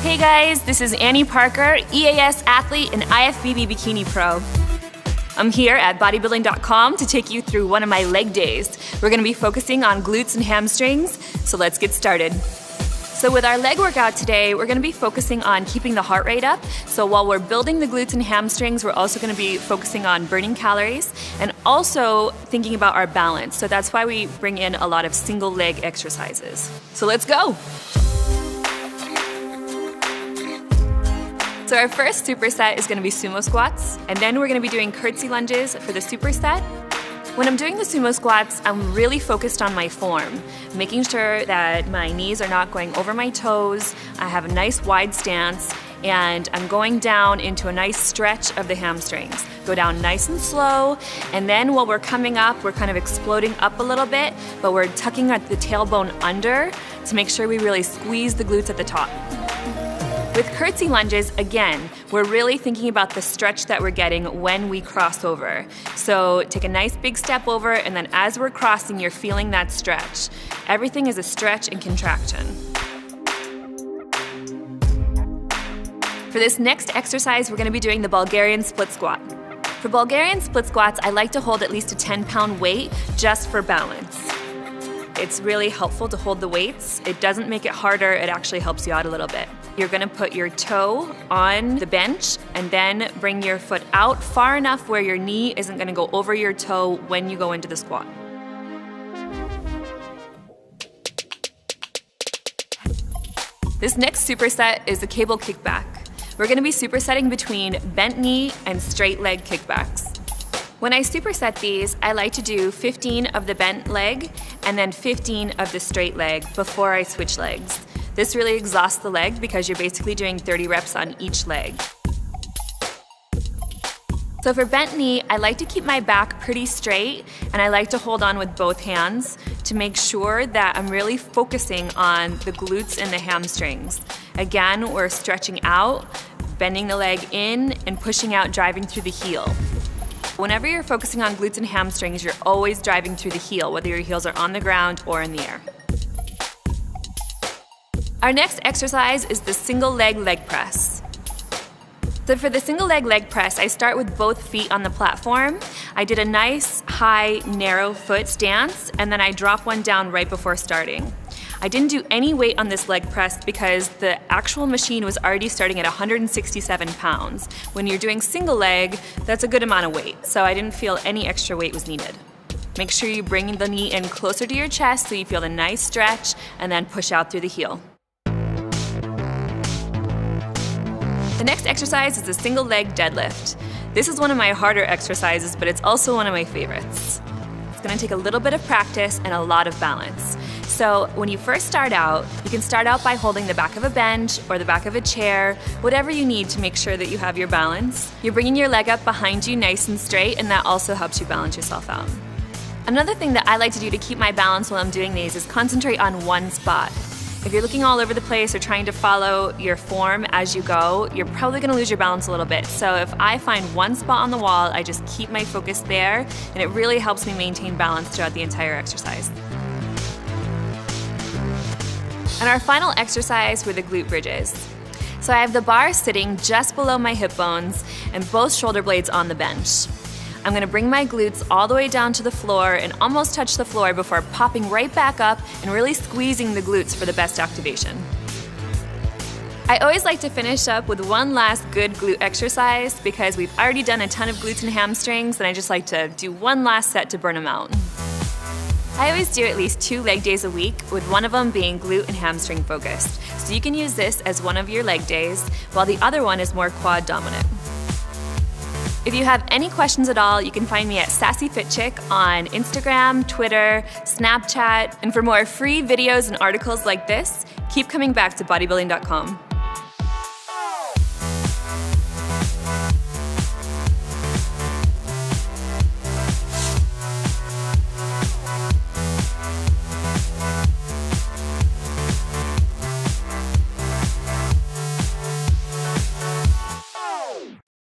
Hey guys, this is Annie Parker, EAS athlete and IFBB Bikini Pro. I'm here at bodybuilding.com to take you through one of my leg days. We're gonna be focusing on glutes and hamstrings, so let's get started. So with our leg workout today, we're gonna be focusing on keeping the heart rate up. So while we're building the glutes and hamstrings, we're also gonna be focusing on burning calories and also thinking about our balance. So that's why we bring in a lot of single leg exercises. So let's go. So our first superset is gonna be sumo squats, and then we're gonna be doing curtsy lunges for the superset. When I'm doing the sumo squats, I'm really focused on my form, making sure that my knees are not going over my toes, I have a nice wide stance, and I'm going down into a nice stretch of the hamstrings. Go down nice and slow, and then while we're coming up, we're kind of exploding up a little bit, but we're tucking at the tailbone under to make sure we really squeeze the glutes at the top. With curtsy lunges, again, we're really thinking about the stretch that we're getting when we cross over. So take a nice big step over, and then as we're crossing, you're feeling that stretch. Everything is a stretch and contraction. For this next exercise, we're gonna be doing the Bulgarian split squat. For Bulgarian split squats, I like to hold at least a 10-pound weight just for balance. It's really helpful to hold the weights. It doesn't make it harder, it actually helps you out a little bit. You're gonna put your toe on the bench and then bring your foot out far enough where your knee isn't gonna go over your toe when you go into the squat. This next superset is the cable kickback. We're gonna be supersetting between bent knee and straight leg kickbacks. When I superset these, I like to do 15 of the bent leg and then 15 of the straight leg before I switch legs. This really exhausts the leg because you're basically doing 30 reps on each leg. So for bent knee, I like to keep my back pretty straight, and I like to hold on with both hands to make sure that I'm really focusing on the glutes and the hamstrings. Again, we're stretching out, bending the leg in, and pushing out, driving through the heel. Whenever you're focusing on glutes and hamstrings, you're always driving through the heel, whether your heels are on the ground or in the air. Our next exercise is the single leg press. So for the single leg press, I start with both feet on the platform. I did a nice, high, narrow foot stance, and then I drop one down right before starting. I didn't do any weight on this leg press because the actual machine was already starting at 167 pounds. When you're doing single leg, that's a good amount of weight, so I didn't feel any extra weight was needed. Make sure you bring the knee in closer to your chest so you feel a nice stretch, and then push out through the heel. The next exercise is the single leg deadlift. This is one of my harder exercises, but it's also one of my favorites. It's gonna take a little bit of practice and a lot of balance. So when you first start out, you can start out by holding the back of a bench or the back of a chair, whatever you need to make sure that you have your balance. You're bringing your leg up behind you nice and straight, and that also helps you balance yourself out. Another thing that I like to do to keep my balance while I'm doing these is concentrate on one spot. If you're looking all over the place or trying to follow your form as you go, you're probably gonna lose your balance a little bit. So if I find one spot on the wall, I just keep my focus there, and it really helps me maintain balance throughout the entire exercise. And our final exercise were the glute bridges. So I have the bar sitting just below my hip bones and both shoulder blades on the bench. I'm gonna bring my glutes all the way down to the floor and almost touch the floor before popping right back up and really squeezing the glutes for the best activation. I always like to finish up with one last good glute exercise because we've already done a ton of glutes and hamstrings, and I just like to do one last set to burn them out. I always do at least 2 leg days a week, with one of them being glute and hamstring focused. So you can use this as one of your leg days, while the other one is more quad dominant. If you have any questions at all, you can find me at Sassy Fit Chick on Instagram, Twitter, Snapchat, and for more free videos and articles like this, keep coming back to bodybuilding.com.